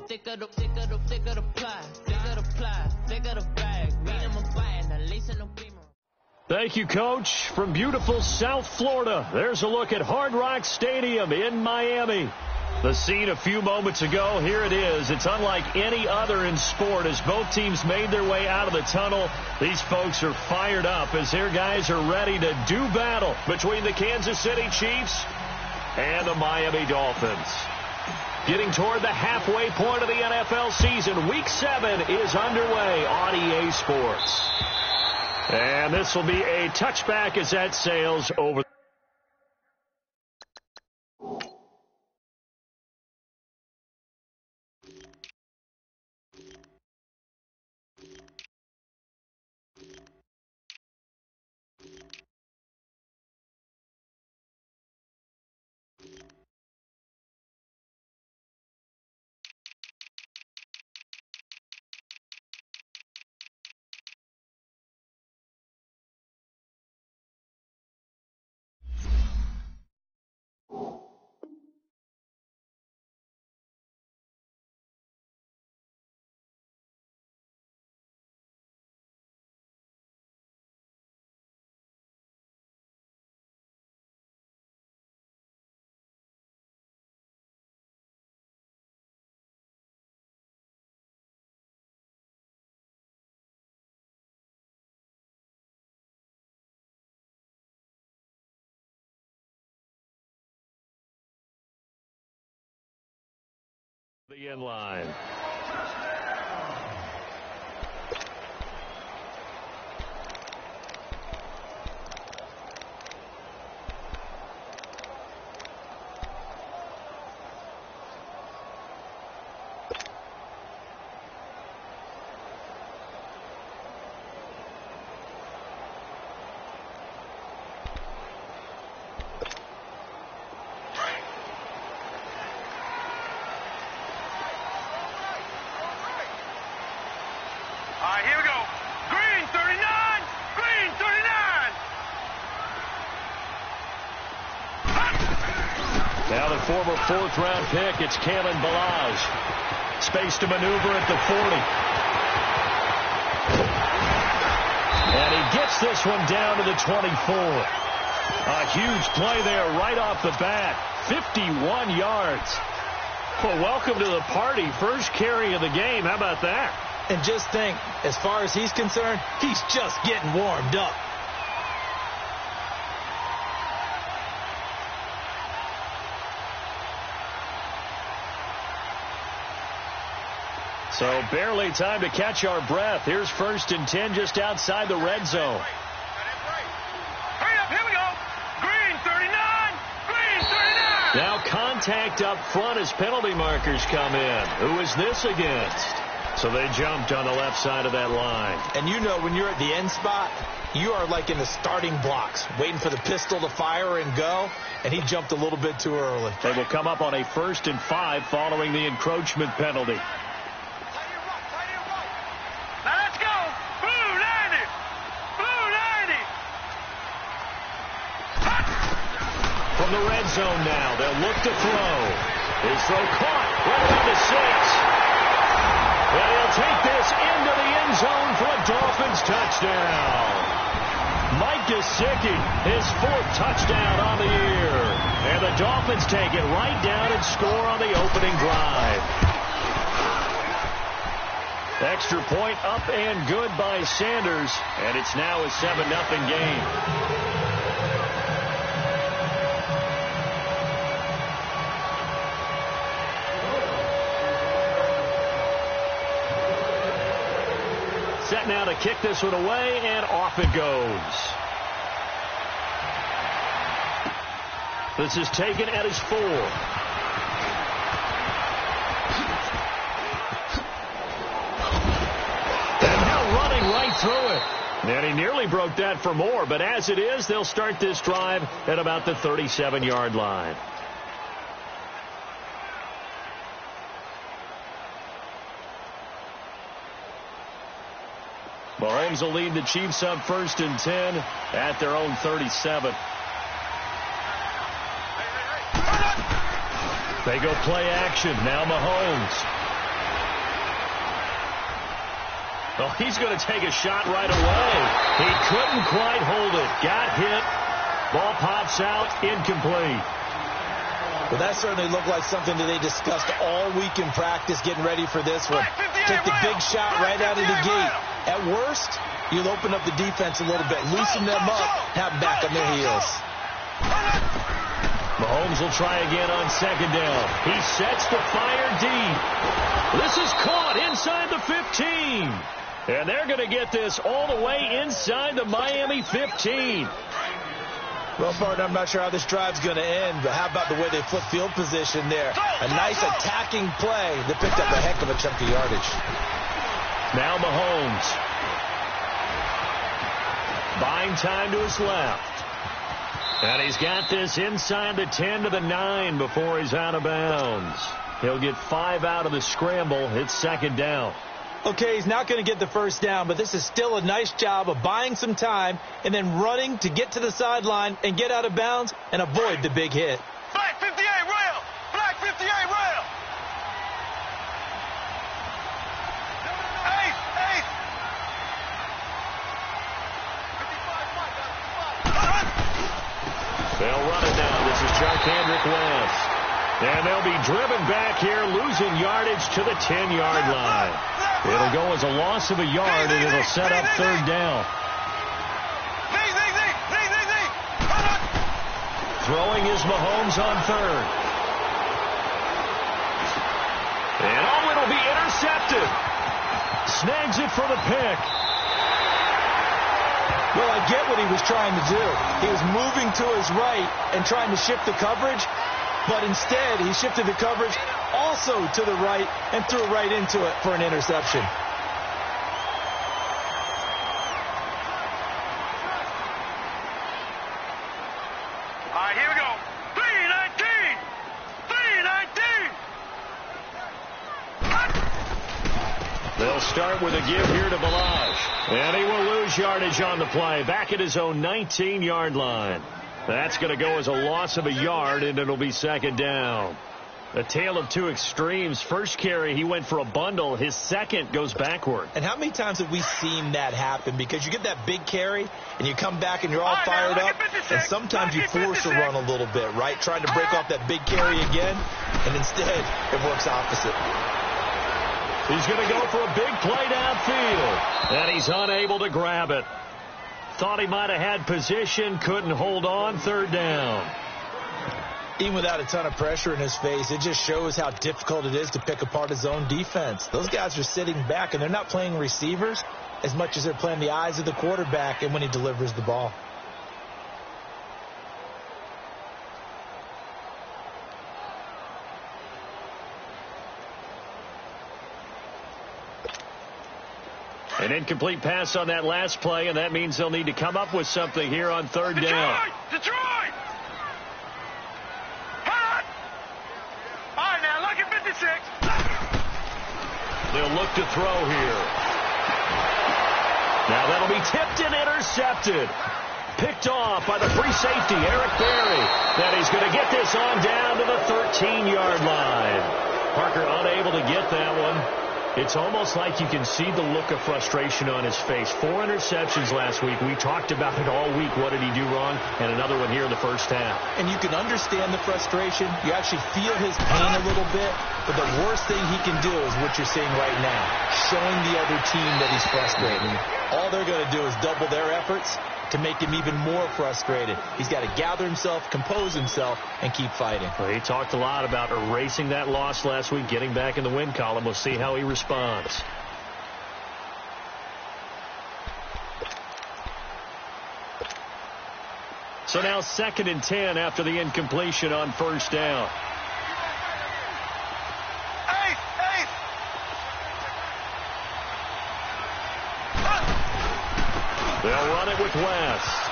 thick of the pie, thick of the bag. Me and my buying, at least in the beamer. Thank you, Coach. From beautiful South Florida, there's a look at Hard Rock Stadium in Miami. The scene a few moments ago, here it is. It's unlike any other in sport as both teams made their way out of the tunnel. These folks are fired up as their guys are ready to do battle between the Kansas City Chiefs and the Miami Dolphins. Getting toward the halfway point of the NFL season, Week 7 is underway on EA Sports. And this will be a touchback as that sails over. The end line. Here we go. Green 39. Green 39. Now the former fourth-round pick, it's Kalen Ballage. Space to maneuver at the 40. And he gets this one down to the 24. A huge play there right off the bat. 51 yards. Well, welcome to the party. First carry of the game. How about that? And just think, as far as he's concerned, he's just getting warmed up. So barely time to catch our breath. Here's 1st and 10 just outside the red zone. Hurry up, here we go. Green 39. Green 39. Now contact up front as penalty markers come in. Who is this against? So they jumped on the left side of that line. And you know when you're at the end spot, you are like in the starting blocks, waiting for the pistol to fire and go, and he jumped a little bit too early. They will come up on a 1st and 5 following the encroachment penalty. Now let's go. Blue 90. Blue 90. From the red zone now, they'll look to throw. His throw caught right around the 6. And he'll take this into the end zone for a Dolphins touchdown. Mike Gesicki, his 4th touchdown on the year. And the Dolphins take it right down and score on the opening drive. Extra point up and good by Sanders. And it's now a 7-0 game. Set now to kick this one away, and off it goes. This is taken at his 4. And now running right through it. And he nearly broke that for more, but as it is, they'll start this drive at about the 37-yard line. Mahomes will lead the Chiefs up 1st and 10 at their own 37. They go play action. Now Mahomes. Oh, he's going to take a shot right away. He couldn't quite hold it. Got hit. Ball pops out. Incomplete. Well, that certainly looked like something that they discussed all week in practice getting ready for this one. Take the big shot right out of the gate. At worst, you'll open up the defense a little bit, loosen them up, have them back on their heels. Mahomes will try again on second down. He sets the fire deep. This is caught inside the 15. And they're going to get this all the way inside the Miami 15. Well, partner, I'm not sure how this drive's going to end, but how about the way they flip field position there? A nice attacking play that picked up a heck of a chunk of yardage. Now Mahomes. Buying time to his left. And he's got this inside the 10 to the 9 before he's out of bounds. He'll get 5 out of the scramble. It's second down. Okay, he's not going to get the first down, but this is still a nice job of buying some time and then running to get to the sideline and get out of bounds and avoid the big hit. Black 58 rail! Black 58 rail! Ace! Ace! They'll run it now. This is Jarkandrick West. And they'll be driven back here, losing yardage to the 10-yard line. It'll go as a loss of a yard, and it'll set up third down. Throwing is Mahomes on third. And oh, it'll be intercepted. Snags it for the pick. Well, I get what he was trying to do. He was moving to his right and trying to shift the coverage, but instead he shifted the coverage also to the right and threw right into it for an interception. All right, here we go. 319! 319! They'll start with a give here to Balaj. And he will lose yardage on the play. Back at his own 19-yard line. That's going to go as a loss of a yard, and it'll be second down. A tale of two extremes. First carry, he went for a bundle. His second goes backward. And how many times have we seen that happen? Because you get that big carry, and you come back and you're all fired up, and sometimes you force a run a little bit, right? Trying to break off that big carry again, and instead it works opposite. He's going to go for a big play downfield, and he's unable to grab it. Thought he might have had position, couldn't hold on, third down. Even without a ton of pressure in his face, it just shows how difficult it is to pick apart his own defense. Those guys are sitting back, and they're not playing receivers as much as they're playing the eyes of the quarterback and when he delivers the ball. An incomplete pass on that last play, and that means they'll need to come up with something here on third down. Detroit! Hot! All right, now, look at 56. They'll look to throw here. Now that'll be tipped and intercepted. Picked off by the free safety, Eric Berry. That he's going to get this on down to the 13-yard line. Parker unable to get that one. It's almost like you can see the look of frustration on his face. 4 interceptions last week. We talked about it all week. What did he do wrong? And another one here in the first half. And you can understand the frustration. You actually feel his pain a little bit. But the worst thing he can do is what you're seeing right now, showing the other team that he's frustrated. All they're going to do is double their efforts to make him even more frustrated. He's got to gather himself, compose himself, and keep fighting. Well, he talked a lot about erasing that loss last week, getting back in the win column. We'll see how he responds. So now 2nd and 10 after the incompletion on first down. They'll run it with West.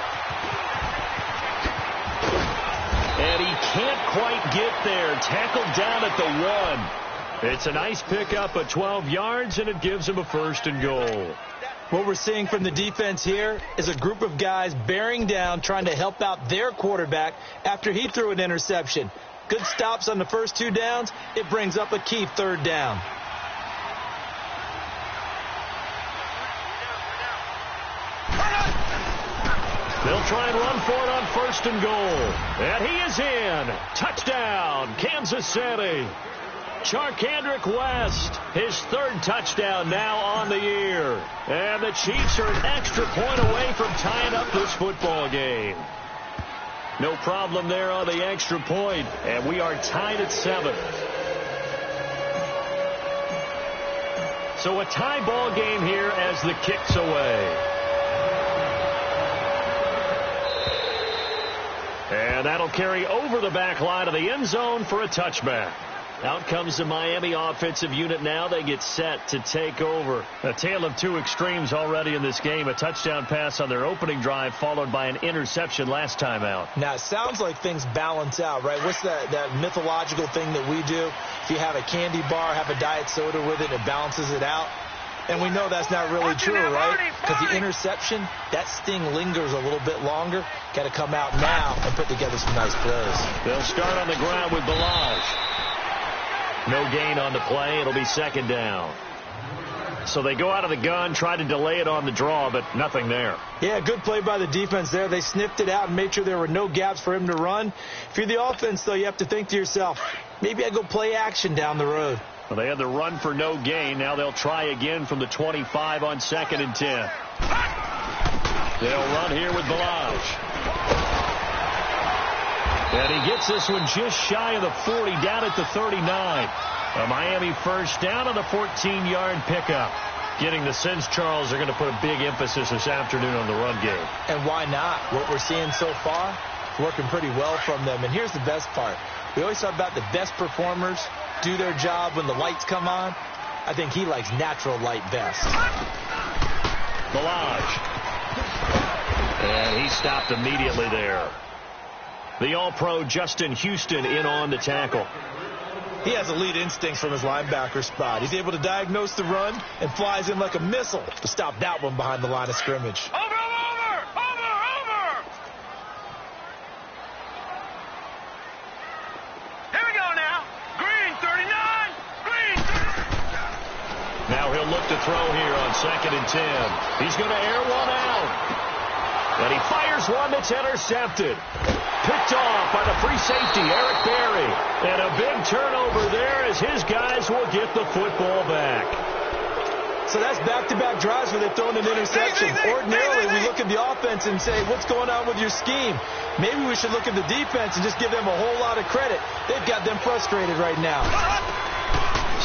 And he can't quite get there. Tackled down at the 1. It's a nice pickup of 12 yards, and it gives him a 1st and goal. What we're seeing from the defense here is a group of guys bearing down, trying to help out their quarterback after he threw an interception. Good stops on the first 2 downs. It brings up a key 3rd down. They'll try and run for it on 1st and goal. And he is in. Touchdown, Kansas City. Charkandrick West, his 3rd touchdown now on the year. And the Chiefs are an extra point away from tying up this football game. No problem there on the extra point, and we are tied at 7. So a tie ball game here as the kick's away. And that'll carry over the back line of the end zone for a touchback. Out comes the Miami offensive unit now. They get set to take over. A tale of two extremes already in this game. A touchdown pass on their opening drive followed by an interception last time out. Now, it sounds like things balance out, right? What's that mythological thing that we do? If you have a candy bar, have a diet soda with it, it balances it out. And we know that's not really true, right? Because the interception, that sting lingers a little bit longer. Got to come out now and put together some nice plays. They'll start on the ground with Balaj. No gain on the play. It'll be 2nd down. So they go out of the gun, try to delay it on the draw, but nothing there. Yeah, good play by the defense there. They sniffed it out and made sure there were no gaps for him to run. If you're the offense, though, you have to think to yourself, maybe I go play action down the road. Well, they had the run for no gain. Now they'll try again from the 25 on 2nd and 10. They'll run here with Balaj. And he gets this one just shy of the 40, down at the 39. A Miami 1st down on the 14-yard pickup. Getting the sense, Charles, they're going to put a big emphasis this afternoon on the run game. And why not? What we're seeing so far, working pretty well from them. And here's the best part. We always talk about the best performers do their job when the lights come on. I think he likes natural light best. Balaj. And he stopped immediately there. The All-Pro Justin Houston in on the tackle. He has elite instincts from his linebacker spot. He's able to diagnose the run and flies in like a missile to stop that one behind the line of scrimmage. Over! Here we go now. Green 39. Green 39. Now he'll look to throw here on 2nd and 10. He's going to air one out. And he fires one that's intercepted. Picked off by the free safety, Eric Berry. And a big turnover there as his guys will get the football back. So that's back-to-back drives where they've thrown an interception. Ordinarily, we look at the offense and say, what's going on with your scheme? Maybe we should look at the defense and just give them a whole lot of credit. They've got them frustrated right now.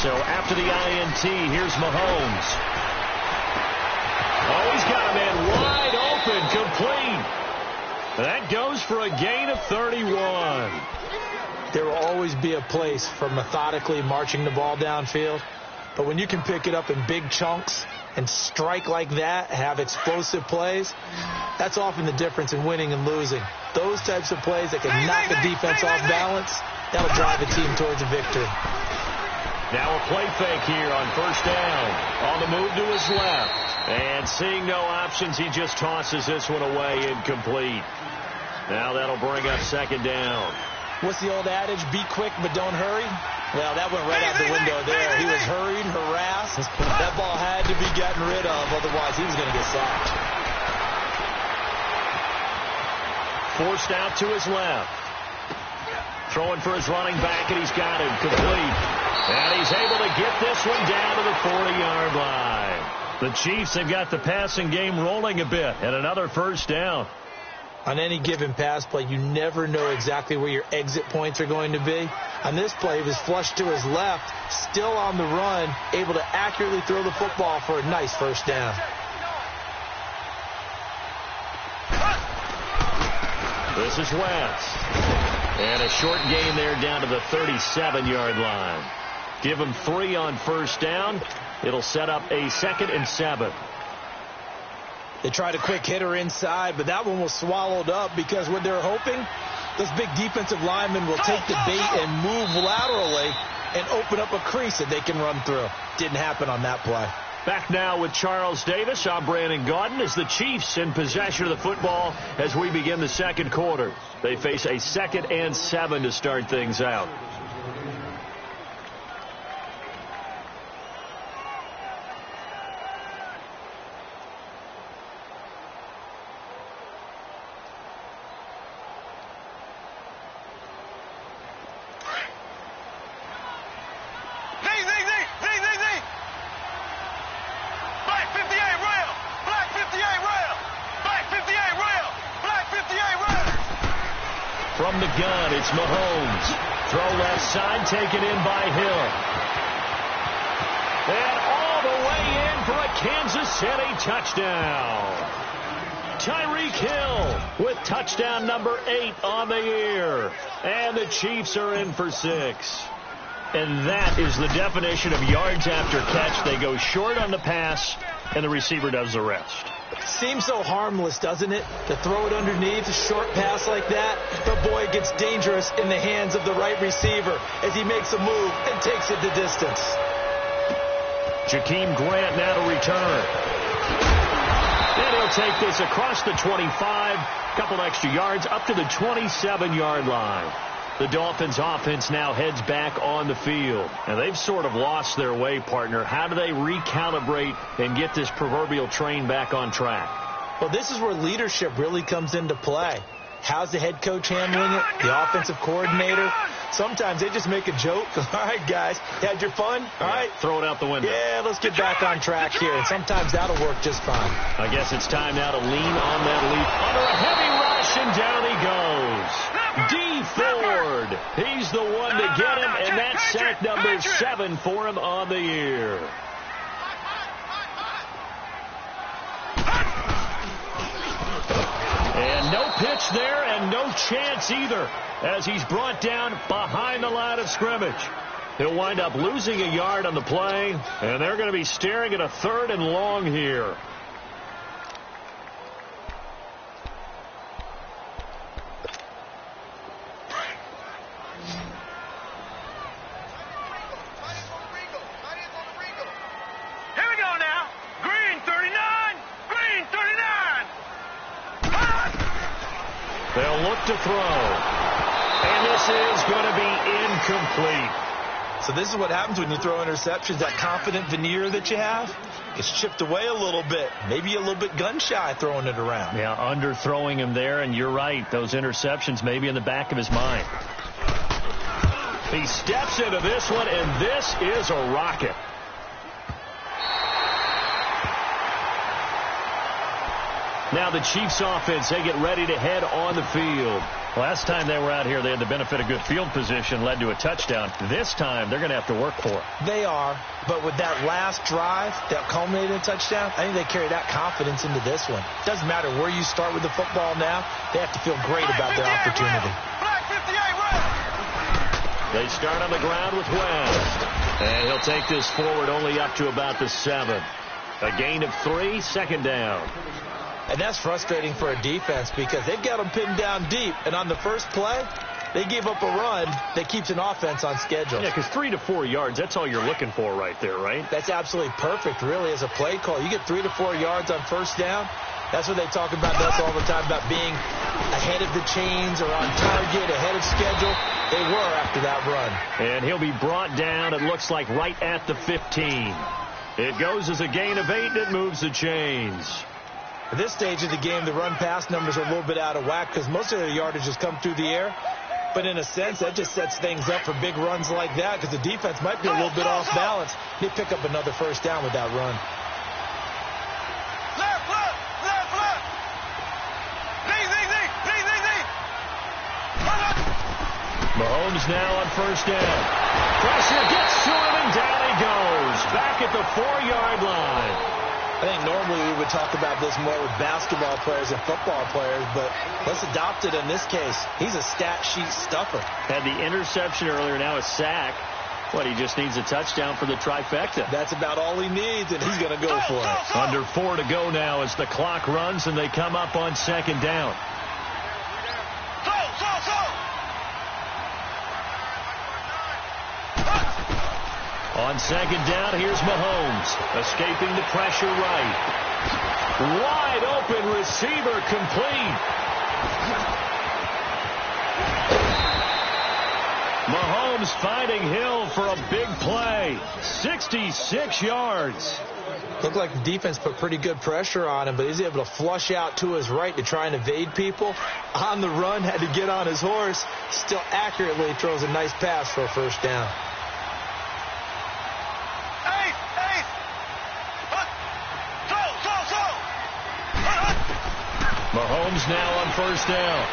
So after the INT, here's Mahomes. Oh, he's got a man wide open, complete. That goes for a gain of 31. There will always be a place for methodically marching the ball downfield. But when you can pick it up in big chunks and strike like that, have explosive plays, that's often the difference in winning and losing. Those types of plays that can knock the defense off balance, that'll drive a team towards a victory. Now a play fake here on 1st down. On the move to his left. And seeing no options, he just tosses this one away incomplete. Now that'll bring up 2nd down. What's the old adage? Be quick, but don't hurry. Well, that went right out the window there. He was hurried, harassed. That ball had to be gotten rid of, otherwise he was going to get sacked. Forced out to his left. Throwing for his running back, and he's got him complete. And he's able to get this one down to the 40-yard line. The Chiefs have got the passing game rolling a bit, and another 1st down. On any given pass play, you never know exactly where your exit points are going to be. On this play, he was flushed to his left, still on the run, able to accurately throw the football for a nice 1st down. This is West. And a short gain there down to the 37-yard line. Give him 3 on 1st down. It'll set up a 2nd and 7. They tried a quick hitter inside, but that one was swallowed up because what they're hoping, those big defensive linemen will take the bait and move laterally and open up a crease that they can run through. Didn't happen on that play. Back now with Charles Davis. I'm Brandon Gaudin as the Chiefs in possession of the football as we begin the 2nd quarter. They face a 2nd and 7 to start things out. From the gun, it's Mahomes. Throw left side, taken in by Hill. And all the way in for a Kansas City touchdown. Tyreek Hill with touchdown number 8 on the year. And the Chiefs are in for 6. And that is the definition of yards after catch. They go short on the pass, and the receiver does the rest. Seems so harmless, doesn't it? To throw it underneath, a short pass like that. But boy, it gets dangerous in the hands of the right receiver as he makes a move and takes it the distance. Jakeem Grant now to return. And he'll take this across the 25, couple extra yards, up to the 27-yard line. The Dolphins offense now heads back on the field. And they've sort of lost their way, partner. How do they recalibrate and get this proverbial train back on track? Well, this is where leadership really comes into play. How's the head coach handling it? The offensive coordinator? Sometimes they just make a joke. All right, guys, had your fun? All right. Throw it out the window. Yeah, let's get back on track here. And sometimes that'll work just fine. I guess it's time now to lean on that lead. Under a heavy rush, and down he goes. D. Ford. He's the one to get him, and that's sack number 7 for him on the year. And no pitch there, and no chance either, as he's brought down behind the line of scrimmage. He'll wind up losing a yard on the play, and they're going to be staring at a 3rd and long here. Here we go now. Green 39. Green 39. They'll look to throw. And this is going to be incomplete. So this is what happens when you throw interceptions. That confident veneer that you have gets chipped away a little bit. Maybe a little bit gun-shy throwing it around. Yeah, underthrowing him there, and you're right. Those interceptions may be in the back of his mind. He steps into this one, and this is a rocket. Now the Chiefs offense, they get ready to head on the field. Last time they were out here, they had the benefit of good field position, led to a touchdown. This time, they're going to have to work for it. They are, but with that last drive that culminated in a touchdown, I think they carry that confidence into this one. Doesn't matter where you start with the football now, they have to feel great about their opportunity. They start on the ground with West. And he'll take this forward only up to about the 7. A gain of 3, 2nd down. And that's frustrating for a defense because they've got them pinned down deep. And on the first play, they gave up a run that keeps an offense on schedule. Yeah, because 3 to 4 yards, that's all you're looking for right there, right? That's absolutely perfect, really, as a play call. You get 3 to 4 yards on first down. That's what they talk about us all the time, about being ahead of the chains or on target, ahead of schedule. They were after that run. And he'll be brought down, it looks like, right at the 15. It goes as a gain of 8, and it moves the chains. At this stage of the game, the run-pass numbers are a little bit out of whack because most of their yardage has come through the air. But in a sense, that just sets things up for big runs like that because the defense might be a little bit off balance. They pick up another first down with that run. Left, left, left, left. Mahomes now on first down. Pressure gets to him, and down he goes. Back at the 4-yard line. I think normally we would talk about this more with basketball players and football players, but let's adopt it in this case. He's a stat sheet stuffer. Had the interception earlier, now a sack. What, he just needs a touchdown for the trifecta. That's about all he needs, and he's going to go for it. Under 4 to go now as the clock runs, and they come up on 2nd down. On 2nd down, here's Mahomes, escaping the pressure right. Wide open receiver complete. Mahomes finding Hill for a big play. 66 yards. Looked like the defense put pretty good pressure on him, but he's able to flush out to his right to try and evade people. On the run, had to get on his horse. Still accurately throws a nice pass for a first down. Mahomes now on first down.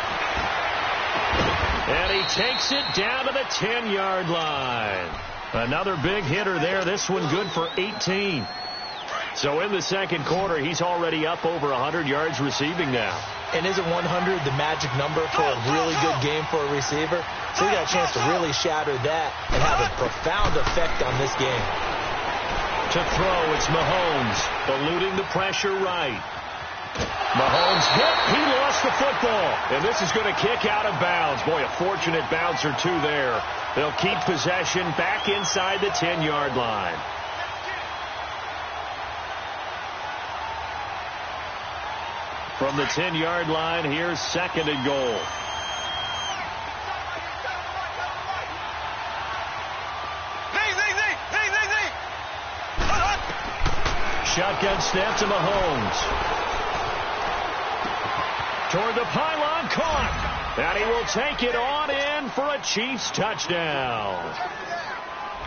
And he takes it down to the 10-yard line. Another big hitter there. This one good for 18. So in the second quarter, he's already up over 100 yards receiving now. And isn't 100 the magic number for a really good game for a receiver? So he got a chance to really shatter that and have a profound effect on this game. To throw, it's Mahomes, eluding the pressure right. Mahomes hit. He lost the football. And this is going to kick out of bounds. Boy, a fortunate bounce or two there. They'll keep possession back inside the 10-yard line. From the 10-yard line, here's second and goal. Shotgun snap to Mahomes. Toward the pylon, caught. And he will take it on in for a Chiefs touchdown.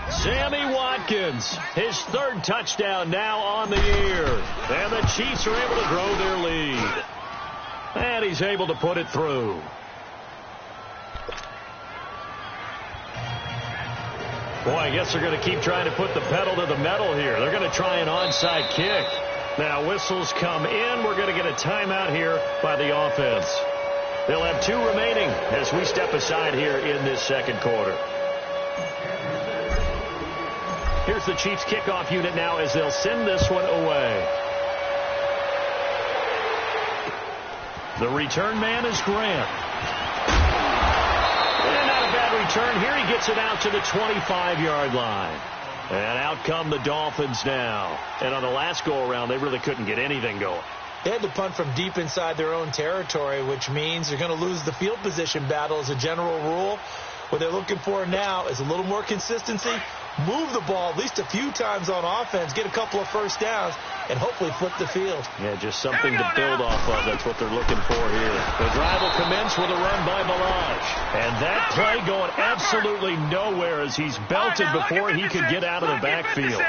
Sammy Watkins, his third touchdown now on the year. And the Chiefs are able to grow their lead. And he's able to put it through. Boy, I guess they're going to keep trying to put the pedal to the metal here. They're going to try an onside kick. Now whistles come in. We're going to get a timeout here by the offense. They'll have 2 remaining as we step aside here in this second quarter. Here's the Chiefs kickoff unit now as they'll send this one away. The return man is Grant. And not a bad return here. He gets it out to the 25-yard line. And out come the Dolphins now. And on the last go-around, they really couldn't get anything going. They had to punt from deep inside their own territory, which means they're going to lose the field position battle as a general rule. What they're looking for now is a little more consistency, move the ball at least a few times on offense, get a couple of first downs, and hopefully flip the field. Yeah, just something to build off of. That's what they're looking for here. The drive will commence with a run by Balaj. And that play going absolutely nowhere as he's belted before he could get out of the backfield.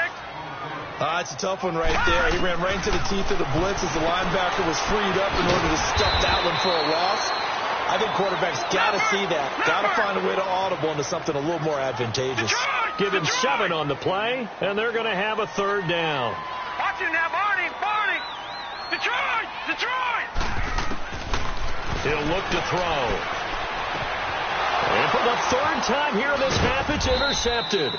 It's a tough one right there. He ran right into the teeth of the blitz as the linebacker was freed up in order to stuff that one for a loss. I think quarterbacks got to see that. Got to find a way to audible into something a little more advantageous. Give him 7 on the play, and they're going to have a third down. Watch him now, Barney. Detroit. He'll look to throw. And for the third time here in this half, it's intercepted.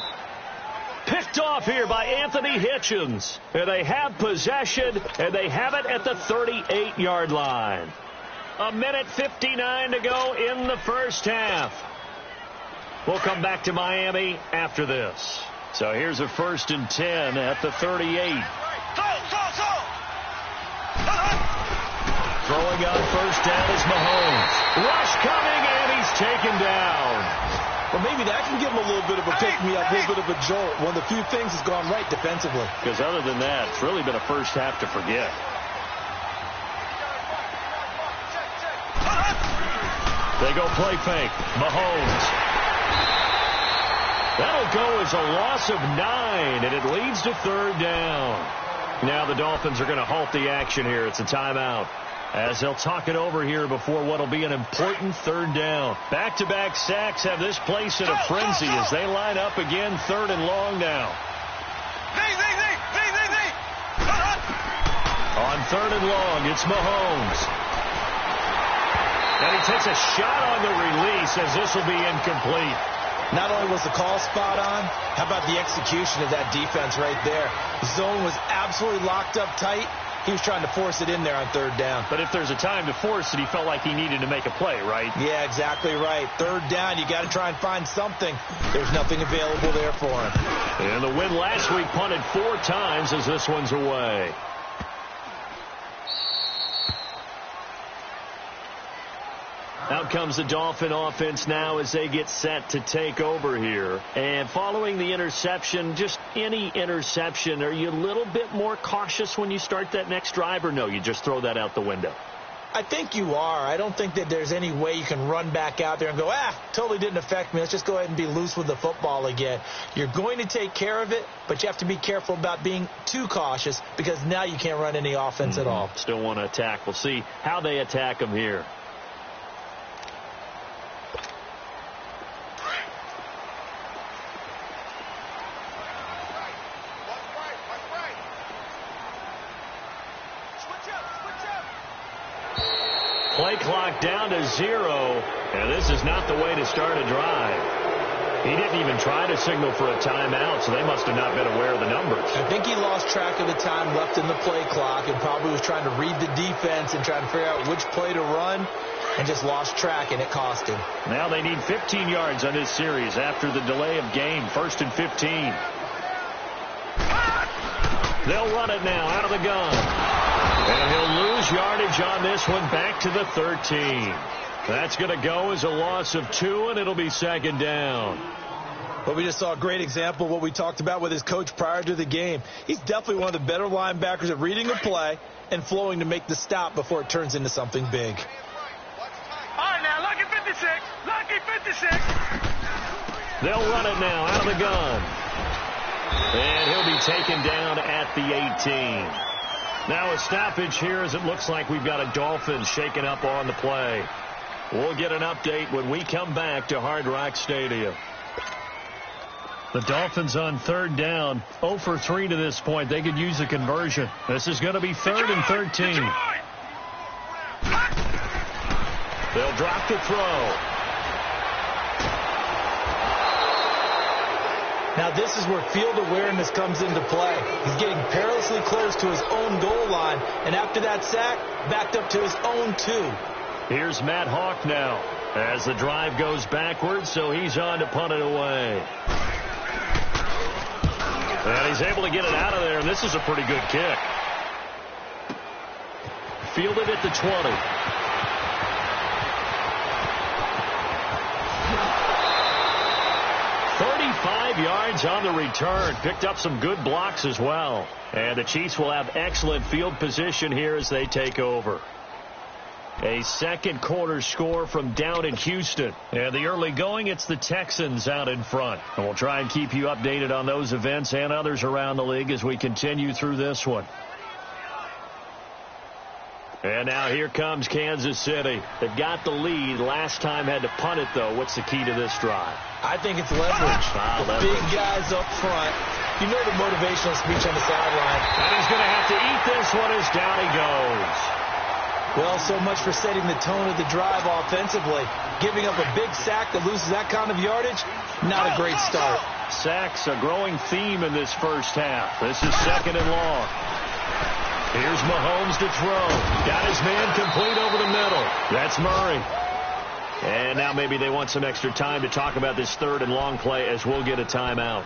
Picked off here by Anthony Hitchens. And they have possession, and they have it at the 38-yard line. 1:59 to go in the first half. We'll come back to Miami after this. So here's a 1st and 10 at the 38. Throwing on first down is Mahomes. Rush coming, and he's taken down. Well, maybe that can give him a little bit of a pick-me-up, a little bit of a jolt. One of the few things that's gone right defensively. Because other than that, it's really been a first half to forget. They go play fake. Mahomes. That'll go as a loss of 9, and it leads to third down. Now the Dolphins are going to halt the action here. It's a timeout. As they'll talk it over here before what will be an important third down. Back-to-back sacks have this place in a frenzy as they line up again, 3rd and long now. On 3rd and long, it's Mahomes. And he takes a shot on the release as this will be incomplete. Not only was the call spot on, how about the execution of that defense right there? The zone was absolutely locked up tight. He was trying to force it in there on 3rd down. But if there's a time to force it, he felt like he needed to make a play, right? Yeah, exactly right. 3rd down, you got to try and find something. There's nothing available there for him. And the win last week punted 4 times as this one's away. Out comes the Dolphin offense now as they get set to take over here. And following the interception, just any interception, are you a little bit more cautious when you start that next drive, or no, you just throw that out the window? I think you are. I don't think that there's any way you can run back out there and go, totally didn't affect me. Let's just go ahead and be loose with the football again. You're going to take care of it, but you have to be careful about being too cautious because now you can't run any offense at all. Still want to attack. We'll see how they attack them here. Play clock down to 0, and this is not the way to start a drive. He didn't even try to signal for a timeout, so they must have not been aware of the numbers. I think he lost track of the time left in the play clock and probably was trying to read the defense and trying to figure out which play to run and just lost track, and it cost him. Now they need 15 yards on this series after the delay of game. 1st and 15. They'll run it now out of the gun. And he'll lose yardage on this one back to the 13. That's going to go as a loss of 2, and it'll be 2nd down. But we just saw a great example of what we talked about with his coach prior to the game. He's definitely one of the better linebackers at reading a play and flowing to make the stop before it turns into something big. All right, now, lucky 56. Lucky 56. They'll run it now out of the gun. And he'll be taken down at the 18. Now a stoppage here as it looks like we've got a Dolphins shaken up on the play. We'll get an update when we come back to Hard Rock Stadium. The Dolphins on 3rd down, 0 for 3 to this point. They could use a conversion. This is going to be 3rd and 13. They'll drop the throw. Now this is where field awareness comes into play. He's getting perilously close to his own goal line, and after that sack, backed up to his own 2. Here's Matt Hawk now as the drive goes backwards, so he's on to punt it away. And he's able to get it out of there, and this is a pretty good kick. Fielded at the 20. Yards on the return. Picked up some good blocks as well. And the Chiefs will have excellent field position here as they take over. A second quarter score from down in Houston. And the early going, it's the Texans out in front. And we'll try and keep you updated on those events and others around the league as we continue through this one. And now here comes Kansas City. They've got the lead. Last time had to punt it, though. What's the key to this drive? I think it's leverage. The big guys up front. You know the motivational speech on the sideline. And he's going to have to eat this one as down he goes. Well, so much for setting the tone of the drive offensively. Giving up a big sack that loses that kind of yardage, not a great start. Sacks, a growing theme in this first half. This is 2nd and long. Here's Mahomes to throw. Got his man complete over the middle. That's Murray. And now maybe they want some extra time to talk about this 3rd and long play as we'll get a timeout.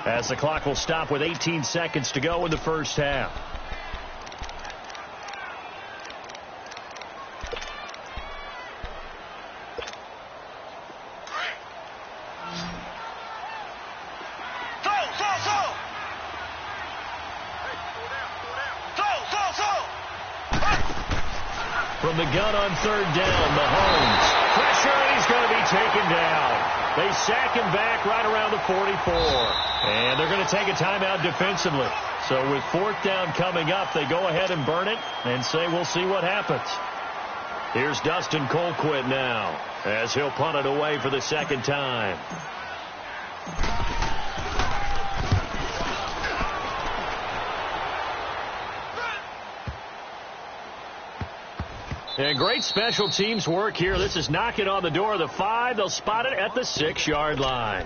As the clock will stop with 18 seconds to go in the first half. From the gun on 3rd down, Mahomes. Pressure, and he's going to be taken down. They sack him back right around the 44. And they're going to take a timeout defensively. So with 4th down coming up, they go ahead and burn it and say we'll see what happens. Here's Dustin Colquitt now as he'll punt it away for the 2nd time. And great special teams work here. This is knocking on the door of the 5. They'll spot it at the 6-yard line.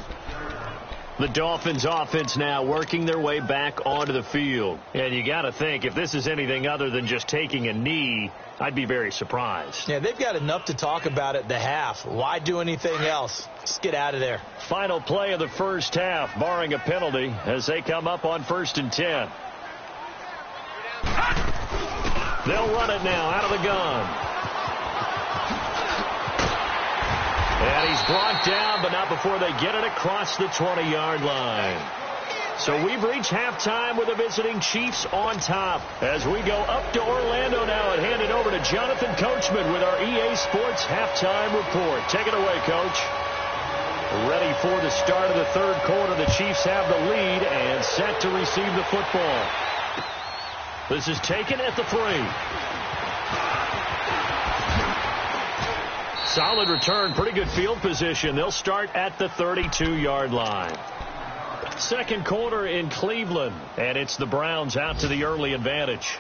The Dolphins offense now working their way back onto the field. And you got to think, if this is anything other than just taking a knee, I'd be very surprised. Yeah, they've got enough to talk about at the half. Why do anything else? Just get out of there. Final play of the first half, barring a penalty, as they come up on 1st and 10. They'll run it now out of the gun. And he's brought down, but not before they get it across the 20-yard line. So we've reached halftime with the visiting Chiefs on top. As we go up to Orlando now and hand it over to Jonathan Coachman with our EA Sports Halftime Report. Take it away, Coach. Ready for the start of the 3rd quarter. The Chiefs have the lead and set to receive the football. This is taken at the 3. Solid return, pretty good field position. They'll start at the 32-yard line. 2nd quarter in Cleveland, and it's the Browns out to the early advantage.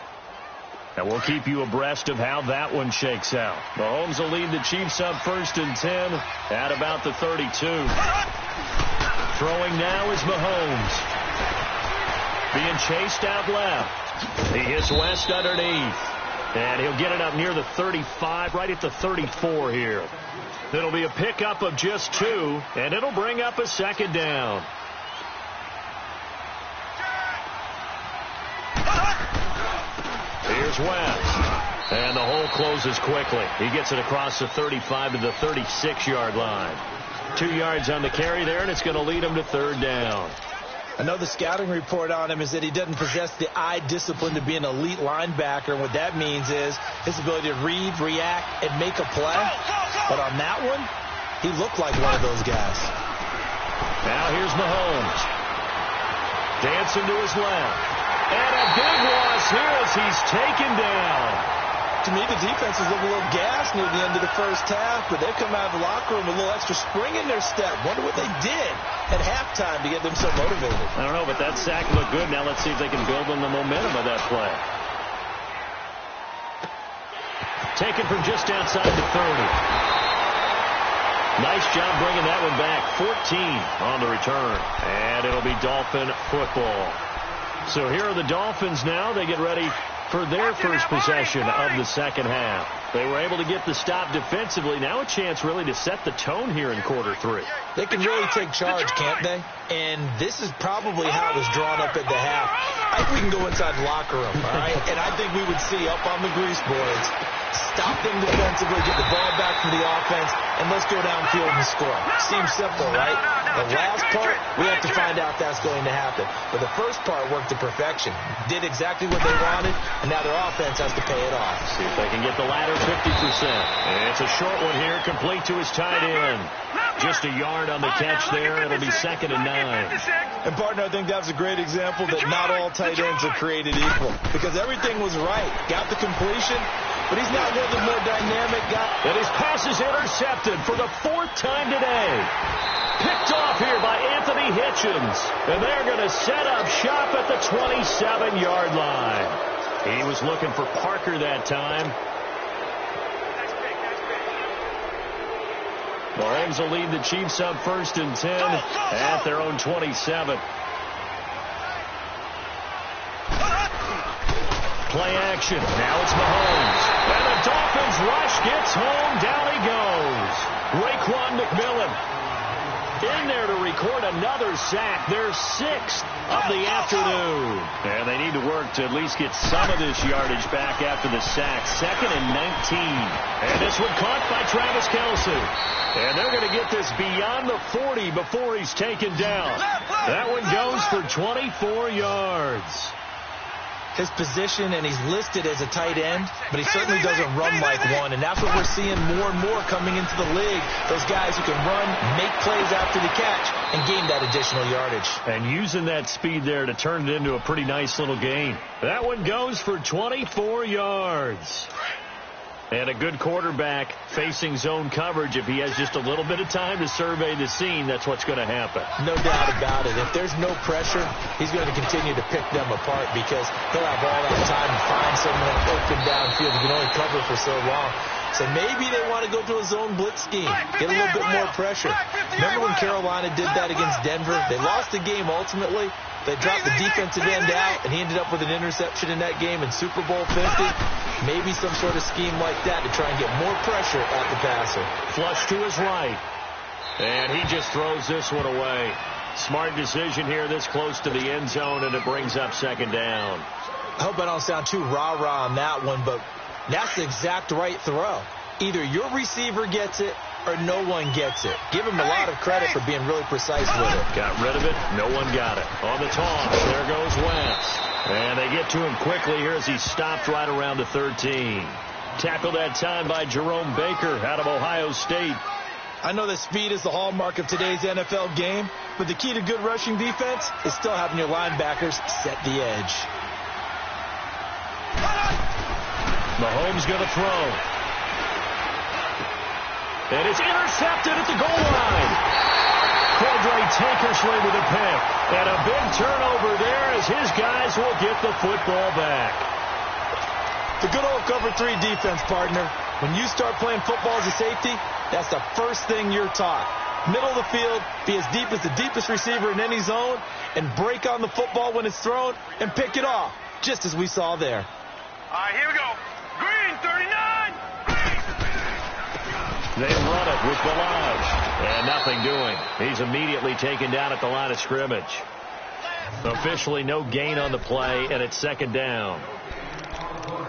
And we'll keep you abreast of how that one shakes out. Mahomes will lead the Chiefs up 1st and 10 at about the 32. Throwing now is Mahomes. Being chased out left. He hits West underneath. And he'll get it up near the 35, right at the 34 here. It'll be a pickup of just 2, and it'll bring up a 2nd down. Here's West. And the hole closes quickly. He gets it across the 35 to the 36-yard line. 2 yards on the carry there, and it's going to lead him to 3rd down. I know the scouting report on him is that he doesn't possess the eye discipline to be an elite linebacker. And what that means is his ability to read, react, and make a play. But on that one, he looked like one of those guys. Now here's Mahomes. Dancing to his left. And a big loss here as he's taken down. To me, the defense was a little gassed near the end of the first half, but they come out of the locker room with a little extra spring in their step. Wonder what they did at halftime to get them so motivated. I don't know, but that sack looked good. Now let's see if they can build on the momentum of that play. Taken from just outside the 30. Nice job bringing that one back. 14 on the return. And it'll be Dolphin football. So here are the Dolphins now. They get ready for their first possession of the second half. They were able to get the stop defensively. Now a chance really to set the tone here in quarter 3. They can really take charge, can't they? And this is probably how it was drawn up at the half. I think we can go inside the locker room, all right? And I think we would see up on the grease boards, stop them defensively, get the ball back for the offense, and let's go downfield and score. Seems simple, right? The last part, we have to find out that's going to happen. But the first part worked to perfection. Did exactly what they wanted, and now their offense has to pay it off. See if they can get the latter 50%. And it's a short one here, complete to his tight end. Just a yard on the catch there. It'll be 2nd and 9. And, partner, I think that's a great example that not all tight ends are created equal. Because everything was right. Got the completion, but he's not one of the more dynamic guys. And his pass is intercepted for the 4th time today. Picked off here by Anthony Hitchens. And they're going to set up shop at the 27-yard line. He was looking for Parker that time. Mahomes will lead the Chiefs up 1st and 10 at their own 27. Play action. Now it's Mahomes. And the Dolphins rush gets home. Down he goes. Raekwon McMillan in there to record another sack. Their 6th of the afternoon. And they need to work to at least get some of this yardage back after the sack. 2nd and 19. And this one caught by Travis Kelce. And they're going to get this beyond the 40 before he's taken down. That one goes for 24 yards. His position, and he's listed as a tight end, but he certainly doesn't run like one. And that's what we're seeing more and more coming into the league. Those guys who can run, make plays after the catch, and gain that additional yardage. And using that speed there to turn it into a pretty nice little gain. That one goes for 24 yards. And a good quarterback facing zone coverage. If he has just a little bit of time to survey the scene, that's what's going to happen. No doubt about it. If there's no pressure, he's going to continue to pick them apart because he'll have all that time to find someone open downfield. He can only cover for so long. So maybe they want to go to a zone blitz scheme, get a little bit more pressure. Remember when Carolina did that against Denver? They lost the game ultimately. They dropped the defensive end out, and he ended up with an interception in that game in Super Bowl 50. Maybe some sort of scheme like that to try and get more pressure at the passer. Flush to his right. And he just throws this one away. Smart decision here this close to the end zone, and it brings up 2nd down. I hope I don't sound too rah-rah on that one, but that's the exact right throw. Either your receiver gets it or no one gets it. Give him a lot of credit for being really precise with it. Got rid of it. No one got it. On the toss, there goes Wentz. And they get to him quickly here as he's stopped right around the 13. Tackled that time by Jerome Baker out of Ohio State. I know that speed is the hallmark of today's NFL game, but the key to good rushing defense is still having your linebackers set the edge. Mahomes going to throw. And it's intercepted at the goal line. Cordray Tankersley with a pick. And a big turnover there as his guys will get the football back. The good old cover 3 defense, partner. When you start playing football as a safety, that's the first thing you're taught. Middle of the field, be as deep as the deepest receiver in any zone, and break on the football when it's thrown and pick it off, just as we saw there. All right, here we go. Green, 39. They run it with Balaj. And nothing doing. He's immediately taken down at the line of scrimmage. Officially no gain on the play, and it's second down.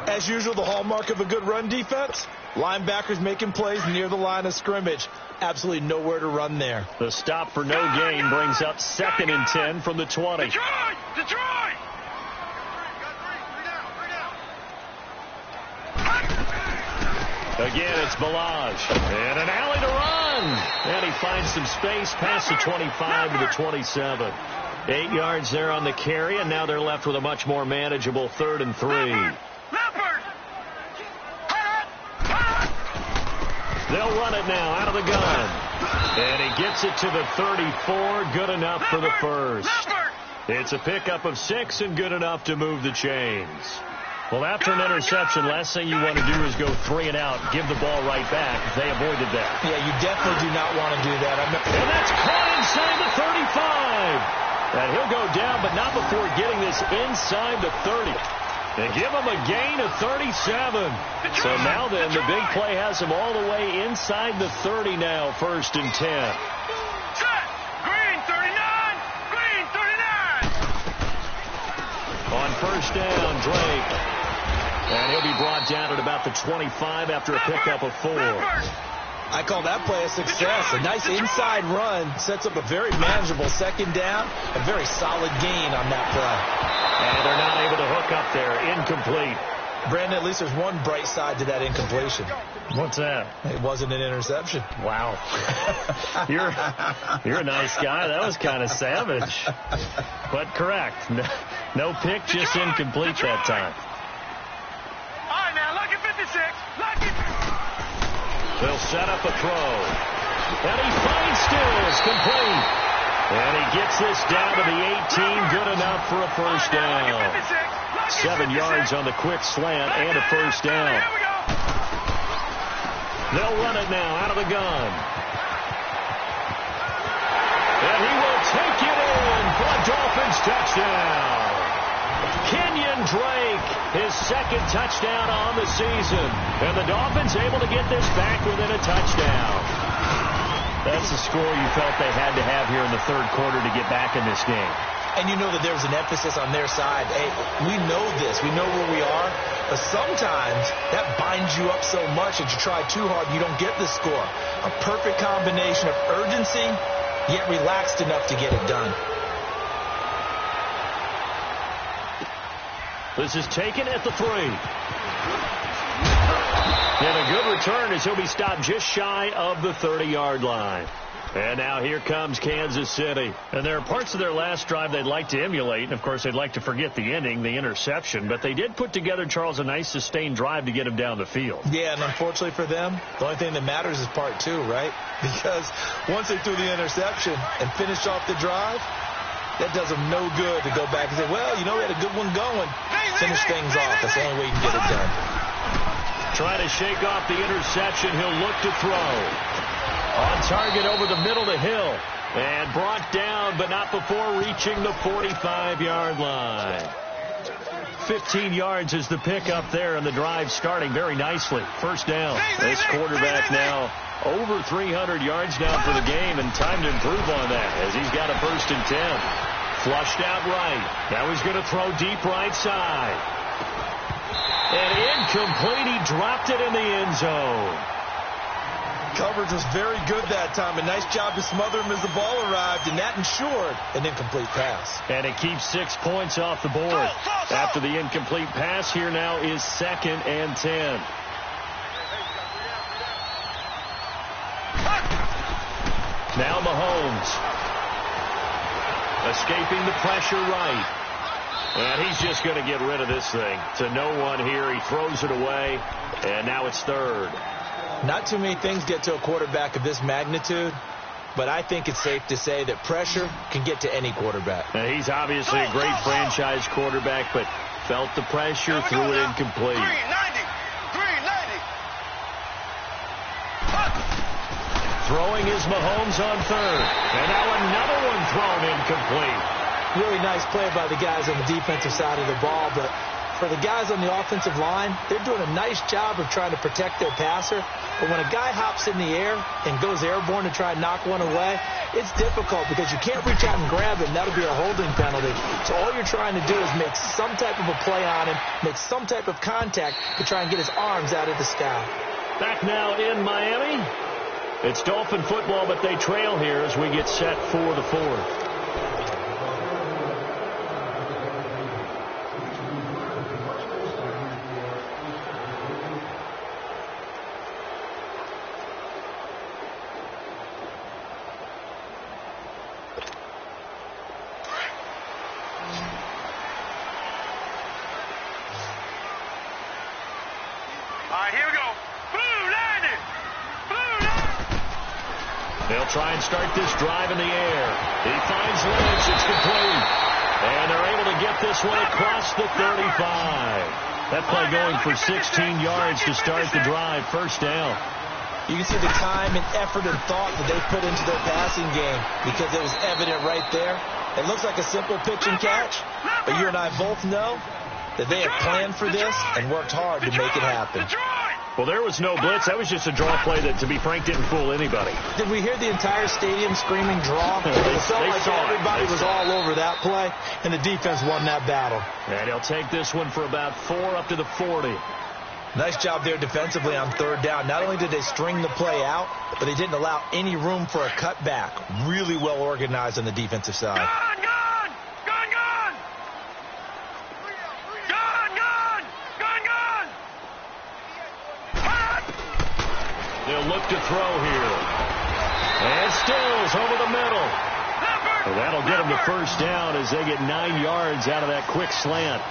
As usual, the hallmark of a good run defense, linebackers making plays near the line of scrimmage. Absolutely nowhere to run there. The stop for no gain brings up 2nd and 10 from the 20. Detroit! Detroit! Again, it's Balaj. And an alley to run. And he finds some space past the 25 to the 27. 8 yards there on the carry, and now they're left with a much more manageable 3rd and 3. Leopard! They'll run it now out of the gun. And he gets it to the 34. Good enough for the first. It's a pickup of 6 and good enough to move the chains. Well, after an interception, last thing you want to do is go 3 and out, give the ball right back. They avoided that. Yeah, you definitely do not want to do that. And that's caught inside the 35. And he'll go down, but not before getting this inside the 30. They give him a gain of 37. So now then, the big play has him all the way inside the 30 now, 1st and 10. Set! Green, 39! Green, 39! On 1st down, Drake. And he'll be brought down at about the 25 after a pickup of 4. I call that play a success. A nice inside run sets up a very manageable 2nd down. A very solid gain on that play. And they're not able to hook up there. Incomplete. Brandon, at least there's one bright side to that incompletion. What's that? It wasn't an interception. Wow. You're a nice guy. That was kind of savage. But correct. No pick, just incomplete that time. All right, now, lucky 56. Lucky. They'll set up a throw. And he finds Stills, complete. And he gets this down to the 18, good enough for a 1st down. 7 yards on the quick slant and a 1st down. They'll run it now out of the gun. And he will take it in for a Dolphins touchdown. Kenyon Drake, his 2nd touchdown on the season. And the Dolphins able to get this back within a touchdown. That's the score you felt they had to have here in the 3rd quarter to get back in this game. And you know that there was an emphasis on their side. Hey, we know this. We know where we are. But sometimes that binds you up so much that you try too hard and you don't get the score. A perfect combination of urgency, yet relaxed enough to get it done. This is taken at the 3. And a good return as he'll be stopped just shy of the 30-yard line. And now here comes Kansas City. And there are parts of their last drive they'd like to emulate. And, of course, they'd like to forget the ending, the interception. But they did put together, Charles, a nice sustained drive to get him down the field. Yeah, and unfortunately for them, the only thing that matters is part 2, right? Because once they threw the interception and finished off the drive, that does them no good to go back and say, well, you know, we had a good one going. Finish things off. That's the only way you can get it done. Trying to shake off the interception. He'll look to throw. On target over the middle to Hill. And brought down, but not before reaching the 45-yard line. 15 yards is the pickup there, and the drive starting very nicely. 1st down. This quarterback now over 300 yards now for the game, and time to improve on that as he's got a 1st and 10. Flushed out right. Now he's going to throw deep right side. And incomplete. He dropped it in the end zone. Coverage was very good that time. A nice job to smother him as the ball arrived, and that ensured an incomplete pass. And it keeps 6 points off the board. After the incomplete pass, here now is 2nd and 10. Now Mahomes. Escaping the pressure right. And he's just going to get rid of this thing. To no one here. He throws it away. And now it's 3rd. Not too many things get to a quarterback of this magnitude, but I think it's safe to say that pressure can get to any quarterback. Now, he's obviously a great franchise quarterback, but Felt the pressure, threw it incomplete. 390. Throwing is Mahomes on third. And now another one thrown incomplete. Really nice play by the guys on the defensive side of the ball, but for the guys on the offensive line, they're doing a nice job of trying to protect their passer. But when a guy hops in the air and goes airborne to try and knock one away, it's difficult because you can't reach out and grab him. That'll be a holding penalty. So all you're trying to do is make some type of a play on him, make some type of contact to try and get his arms out of the sky. Back now in Miami. It's Dolphin football, but they trail here as we get set for the fourth. Here we go. Blue landed. They'll try and start this drive in the air. He finds Lynch. It's complete. And they're able to get this one across the 35. That play going for 16 yards to start the drive. First down. You can see the time and effort and thought that they put into their passing game because it was evident right there. It looks like a simple pitch and catch, but you and I both know that they have planned for this and worked hard to make it happen. Well, there was no blitz. That was just a draw play that, to be frank, didn't fool anybody. Did we hear the entire stadium screaming draw? It felt like everybody was all over that play, and the defense won that battle. And he'll take this one for about 4 up to the 40. Nice job there defensively on third down. Not only did they string the play out, but they didn't allow any room for a cutback. Really well organized on the defensive side. They'll look to throw here. And Stills over the middle. Well, that'll get them the first down as they get 9 yards out of that quick slant.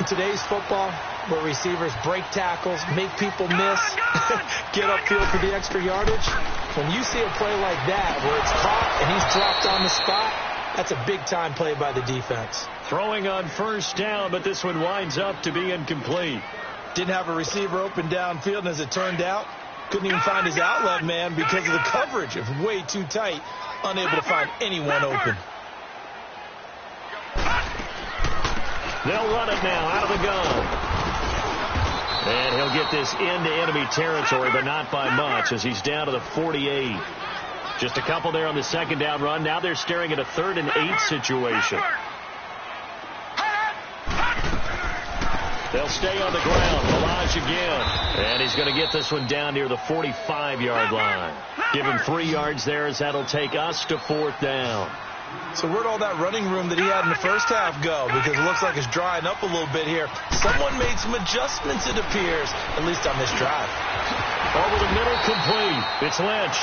In today's football, where receivers break tackles, make people miss, get upfield for the extra yardage, when you see a play like that where it's caught and he's dropped on the spot, that's a big-time play by the defense. Throwing on first down, but this one winds up to be incomplete. Didn't have a receiver open downfield, and as it turned out, couldn't even find his outlet man because of the coverage. It was way too tight, unable to find anyone open. They'll run it now out of the gun. And he'll get this into enemy territory, but not by much as he's down to the 48. Just a couple there on the second down run. Now they're staring at a 3rd and 8 situation. They'll stay on the ground. Balaj again. And he's going to get this one down near the 45-yard line. Give him 3 yards there as that'll take us to 4th down. So where'd all that running room that he had in the first half go? Because it looks like it's drying up a little bit here. Someone made some adjustments, it appears, at least on this drive. Over the middle, complete. It's Lynch.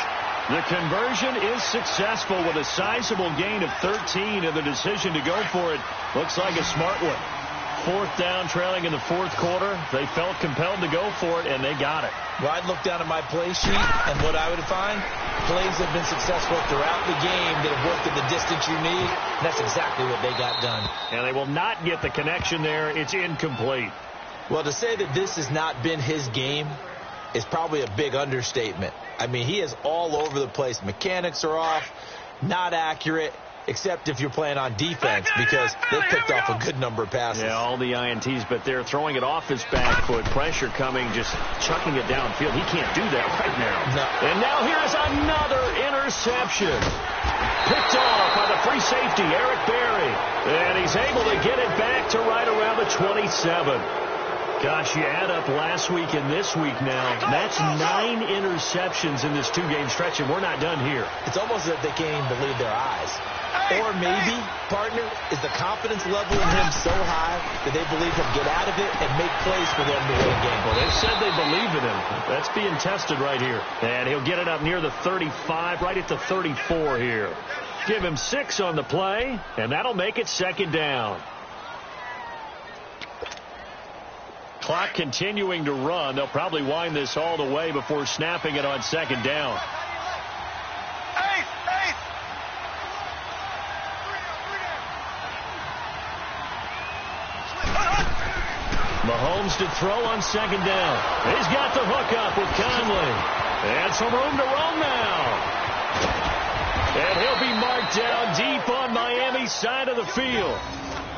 The conversion is successful with a sizable gain of 13, and the decision to go for it looks like a smart one. 4th down, trailing in the 4th quarter. They felt compelled to go for it, and they got it. Well, I'd look down at my play sheet, and what I would find, plays have been successful throughout the game that have worked at the distance you need, and that's exactly what they got done. And they will not get the connection there. It's incomplete. Well, to say that this has not been his game is probably a big understatement. I mean, he is all over the place. Mechanics are off, not accurate, except if you're playing on defense, because they picked off a good number of passes. Yeah, all the INTs, but they're throwing it off his back foot. Pressure coming, just chucking it downfield. He can't do that right now. No. And now here's another interception. Picked off by the free safety, Eric Berry. And he's able to get it back to right around the 27. Gosh, you add up last week and this week now. That's 9 interceptions in this 2-game stretch, and we're not done here. It's almost as if they can't even believe their eyes. Or maybe, partner, is the confidence level in him so high that they believe he'll get out of it and make plays for them to win a game. Well, they've said they believe in him. That's being tested right here. And he'll get it up near the 35, right at the 34 here. Give him 6 on the play, and that'll make it 2nd down. Clock continuing to run. They'll probably wind this all the way before snapping it on 2nd down. Mahomes to throw on second down. He's got the hook up with Conley. And some room to roam now. And he'll be marked down deep on Miami's side of the field.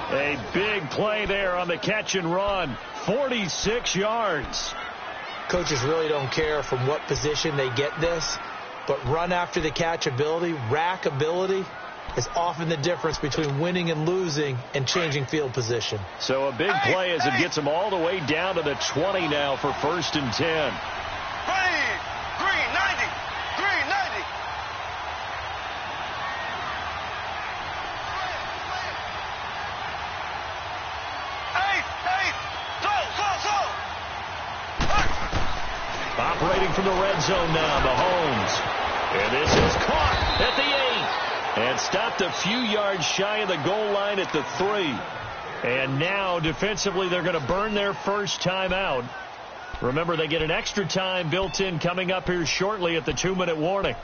A big play there on the catch and run. 46 yards. Coaches really don't care from what position they get this, but run after the catch ability, rack ability, is often the difference between winning and losing and changing field position. So a big play as it gets them all the way down to the 20 now for 1st and 10. Green 90. Green 90. Operating from the red zone now, Mahomes. And this is caught at the 8. And stopped a few yards shy of the goal line at the 3. And now, defensively, they're going to burn their first time out. Remember, they get an extra time built in coming up here shortly at the 2-minute warning.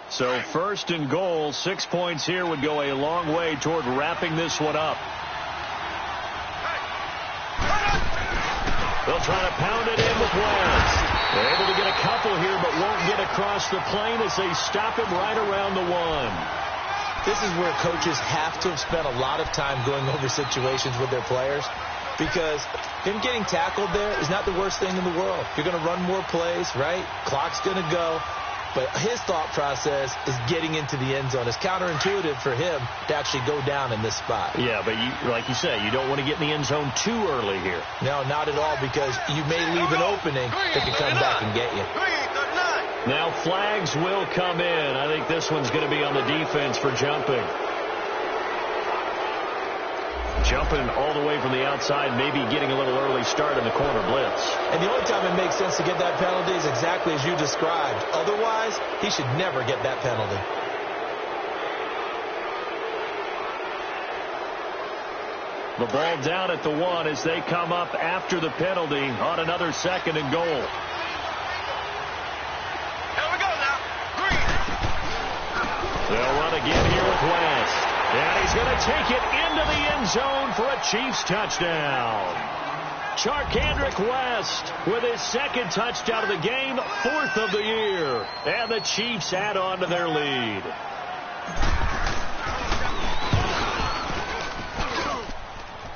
So 1st and goal, 6 points here would go a long way toward wrapping this one up. They'll try to pound it in with West. They're able to get a couple here, but won't get across the plane as they stop him right around the 1. This is where coaches have to have spent a lot of time going over situations with their players, because him getting tackled there is not the worst thing in the world. You're going to run more plays, right? Clock's going to go. But his thought process is getting into the end zone. It's counterintuitive for him to actually go down in this spot. Yeah, but like you say, you don't want to get in the end zone too early here. No, not at all, because you may leave an opening that can come back and get you. Now flags will come in. I think this one's going to be on the defense for jumping. Jumping all the way from the outside, maybe getting a little early start in the corner blitz. And the only time it makes sense to get that penalty is exactly as you described. Otherwise, he should never get that penalty. The ball down at the 1 as they come up after the penalty on another 2nd and goal. Here we go now. Green. They'll run again here with West. And he's going to take it into the end zone for a Chiefs touchdown. Charkandrick West with his 2nd touchdown of the game, 4th of the year. And the Chiefs add on to their lead.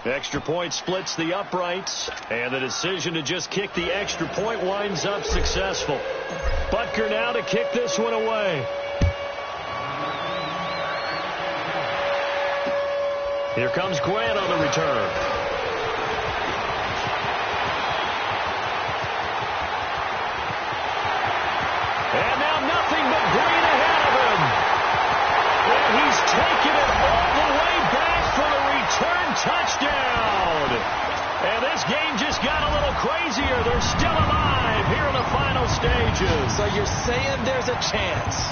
Extra point splits the uprights, and the decision to just kick the extra point winds up successful. Butker now to kick this one away. Here comes Grant on the return. And now nothing but green ahead of him. And he's taken it all the way back for the return touchdown. And this game just got a little crazier. They're still alive here in the final stages. So you're saying there's a chance.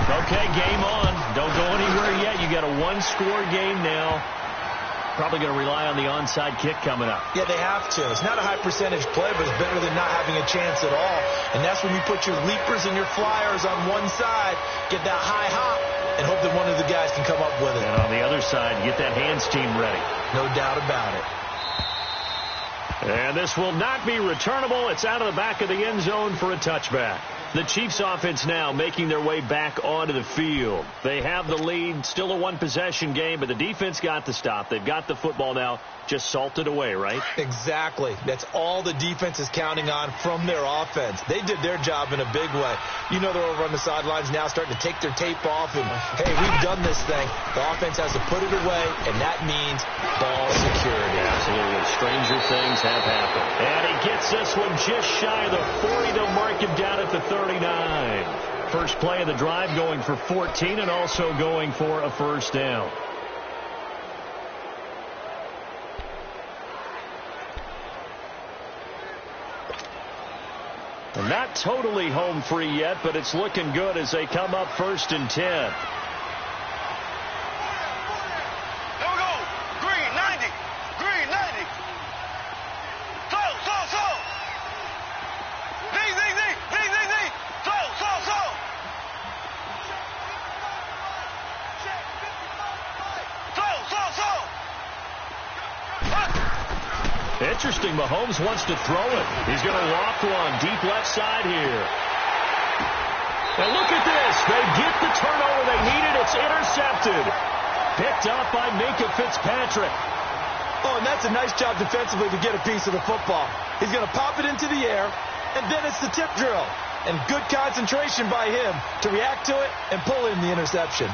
Okay, game on. Don't go anywhere yet. You got a 1-score game now. Probably going to rely on the onside kick coming up. Yeah, they have to. It's not a high percentage play, but it's better than not having a chance at all. And that's when you put your leapers and your flyers on one side, get that high hop, and hope that one of the guys can come up with it. And on the other side, get that hands team ready. No doubt about it. And this will not be returnable. It's out of the back of the end zone for a touchback. The Chiefs offense now making their way back onto the field. They have the lead, still a 1-possession game, but the defense got the stop. They've got the football now, just salted away, right? Exactly. That's all the defense is counting on from their offense. They did their job in a big way. You know they're over on the sidelines now starting to take their tape off and, hey, we've done this thing. The offense has to put it away, and that means ball security. Absolutely. Stranger things have happened. And he gets this one just shy of the 40. They'll mark him down at the 39. First play of the drive going for 14 and also going for a first down. Not totally home free yet, but it's looking good as they come up 1st and 10. There we go. Green 90. Green 90. Slow. Zing. interesting. Mahomes wants to throw it. He's going to loft one deep left side here. And look at this. They get the turnover they needed. It's intercepted. Picked up by Minka Fitzpatrick. Oh, and that's a nice job defensively to get a piece of the football. He's going to pop it into the air, and then it's the tip drill. And good concentration by him to react to it and pull in the interception.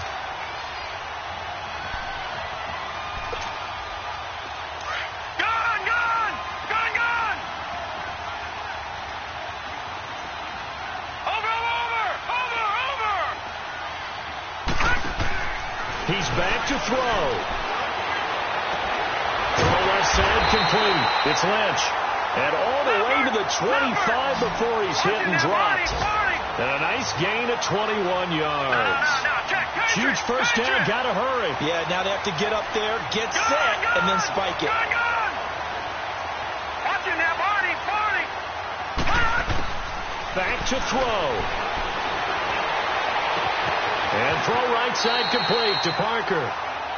He's back to throw. Throw left side complete. It's Lynch. And all the way to the 25 before he's hit and dropped. And a nice gain of 21 yards. Huge first down. Got to hurry. Yeah, now they have to get up there, get set, and then spike it. Back to throw. And throw right side complete to Parker.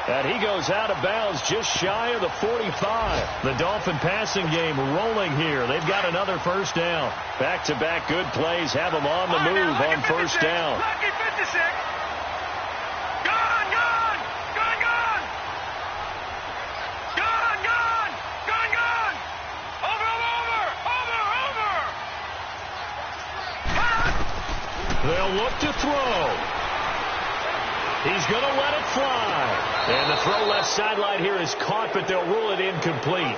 And he goes out of bounds just shy of the 45. The Dolphin passing game rolling here. They've got another first down. Back-to-back good plays have them on the move on first down. Lucky 56. Gone, gone, gone, gone. Gone, gone, gone, gone. Over, over, over. They'll look to throw. He's going to let it fly. And the throw left sideline here is caught, but they'll rule it incomplete.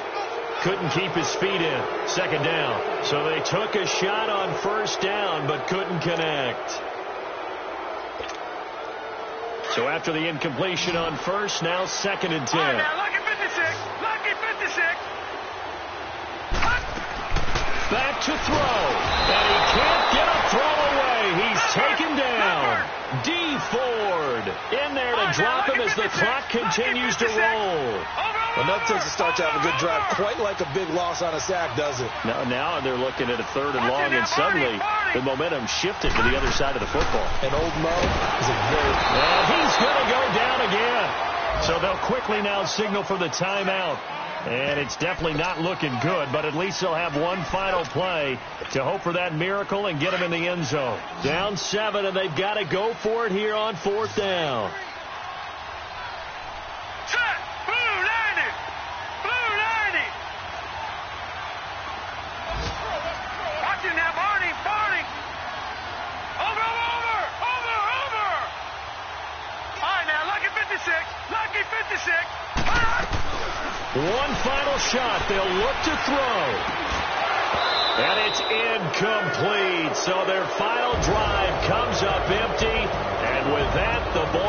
Couldn't keep his feet in. Second down. So they took a shot on first down, but couldn't connect. So after the incompletion on first, now 2nd and 10. Now, lucky 56. Lucky 56. Back to throw. And he can't get a throw away. He's taken down. D. Ford in there to drop him as the clock continues to roll. Enough takes to start to have a good drive. Quite like a big loss on a sack, does it? Now they're looking at a 3rd and long, and suddenly the momentum shifted to the other side of the football. And old Mo is a very... And he's going to go down again. So they'll quickly now signal for the timeout. And it's definitely not looking good, but at least they'll have one final play to hope for that miracle and get them in the end zone. Down 7, and they've got to go for it here on 4th down. Set. Blue 90. Blue 90. Watch it now, Barney. Barney. Over, over, over, over. All right, now, lucky 56. Lucky 56. One final shot. They'll look to throw. And it's incomplete. So their final drive comes up empty. And with that, the ball